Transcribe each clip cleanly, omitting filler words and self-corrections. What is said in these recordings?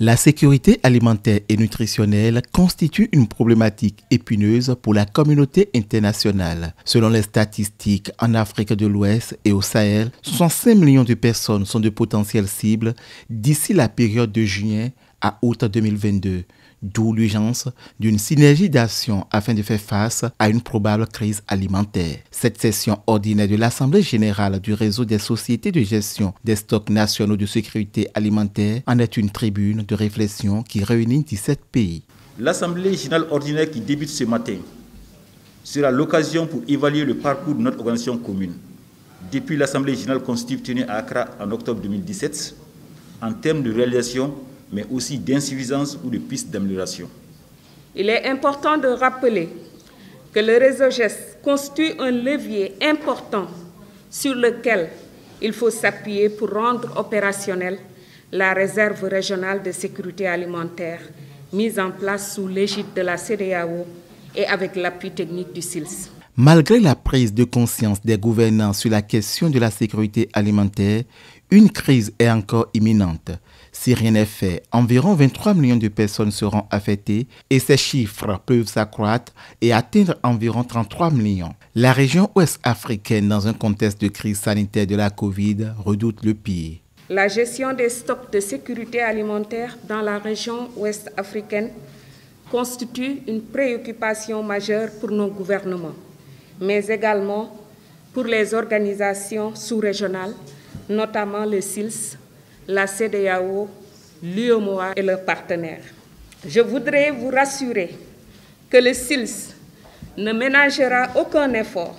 La sécurité alimentaire et nutritionnelle constitue une problématique épineuse pour la communauté internationale. Selon les statistiques, en Afrique de l'Ouest et au Sahel, 65 millions de personnes sont de potentielles cibles d'ici la période de juin à août 2022. D'où l'urgence d'une synergie d'action afin de faire face à une probable crise alimentaire. Cette session ordinaire de l'Assemblée générale du réseau des sociétés de gestion des stocks nationaux de sécurité alimentaire en est une tribune de réflexion qui réunit 17 pays. L'Assemblée générale ordinaire qui débute ce matin sera l'occasion pour évaluer le parcours de notre organisation commune depuis l'Assemblée générale constitutive tenue à Accra en octobre 2017 en termes de réalisation, mais aussi d'insuffisance ou de pistes d'amélioration. Il est important de rappeler que le réseau GES constitue un levier important sur lequel il faut s'appuyer pour rendre opérationnelle la réserve régionale de sécurité alimentaire mise en place sous l'égide de la CEDEAO et avec l'appui technique du SILS. Malgré la prise de conscience des gouvernants sur la question de la sécurité alimentaire, une crise est encore imminente. Si rien n'est fait, environ 23 millions de personnes seront affectées et ces chiffres peuvent s'accroître et atteindre environ 33 millions. La région ouest africaine, dans un contexte de crise sanitaire de la Covid, redoute le pire. La gestion des stocks de sécurité alimentaire dans la région ouest africaine constitue une préoccupation majeure pour nos gouvernements, mais également pour les organisations sous-régionales, notamment le SILS, la CEDEAO, l'UEMOA et leurs partenaires. Je voudrais vous rassurer que le SILS ne ménagera aucun effort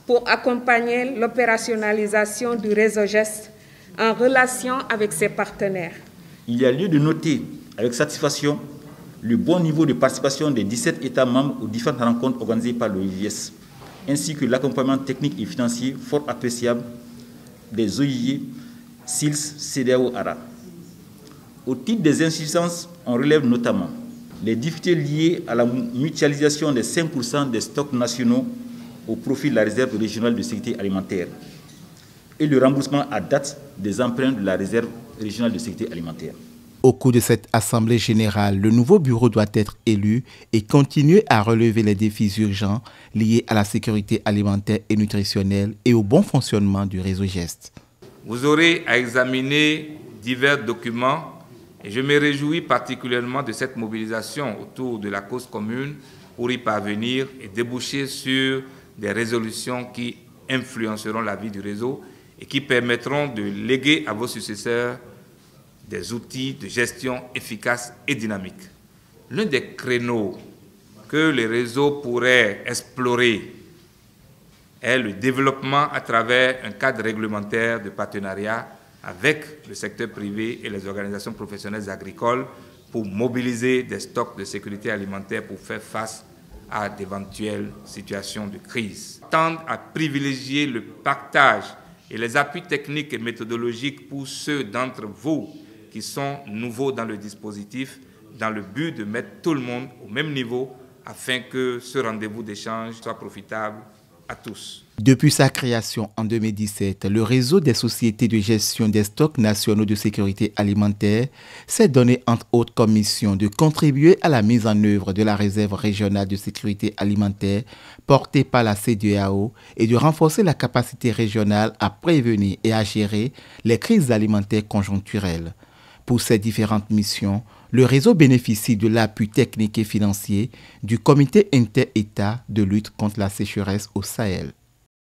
pour accompagner l'opérationnalisation du réseau GES en relation avec ses partenaires. Il y a lieu de noter avec satisfaction le bon niveau de participation des 17 États membres aux différentes rencontres organisées par l'OIS, ainsi que l'accompagnement technique et financier fort appréciable des OIE, SILS, CEDEAO, ARA. Au titre des insuffisances, on relève notamment les difficultés liées à la mutualisation des 5% des stocks nationaux au profit de la réserve régionale de sécurité alimentaire et le remboursement à date des emprunts de la réserve régionale de sécurité alimentaire. Au cours de cette Assemblée générale, le nouveau bureau doit être élu et continuer à relever les défis urgents liés à la sécurité alimentaire et nutritionnelle et au bon fonctionnement du réseau GES. Vous aurez à examiner divers documents et je me réjouis particulièrement de cette mobilisation autour de la cause commune pour y parvenir et déboucher sur des résolutions qui influenceront la vie du réseau et qui permettront de léguer à vos successeurs des outils de gestion efficaces et dynamiques. L'un des créneaux que les réseaux pourraient explorer est le développement à travers un cadre réglementaire de partenariat avec le secteur privé et les organisations professionnelles agricoles pour mobiliser des stocks de sécurité alimentaire pour faire face à d'éventuelles situations de crise. Tendre à privilégier le partage et les appuis techniques et méthodologiques pour ceux d'entre vous qui sont nouveaux dans le dispositif, dans le but de mettre tout le monde au même niveau afin que ce rendez-vous d'échange soit profitable à tous. Depuis sa création en 2017, le réseau des sociétés de gestion des stocks nationaux de sécurité alimentaire s'est donné entre autres comme mission de contribuer à la mise en œuvre de la réserve régionale de sécurité alimentaire portée par la CEDEAO et de renforcer la capacité régionale à prévenir et à gérer les crises alimentaires conjoncturelles. Pour ces différentes missions, le réseau bénéficie de l'appui technique et financier du Comité inter-État de lutte contre la sécheresse au Sahel.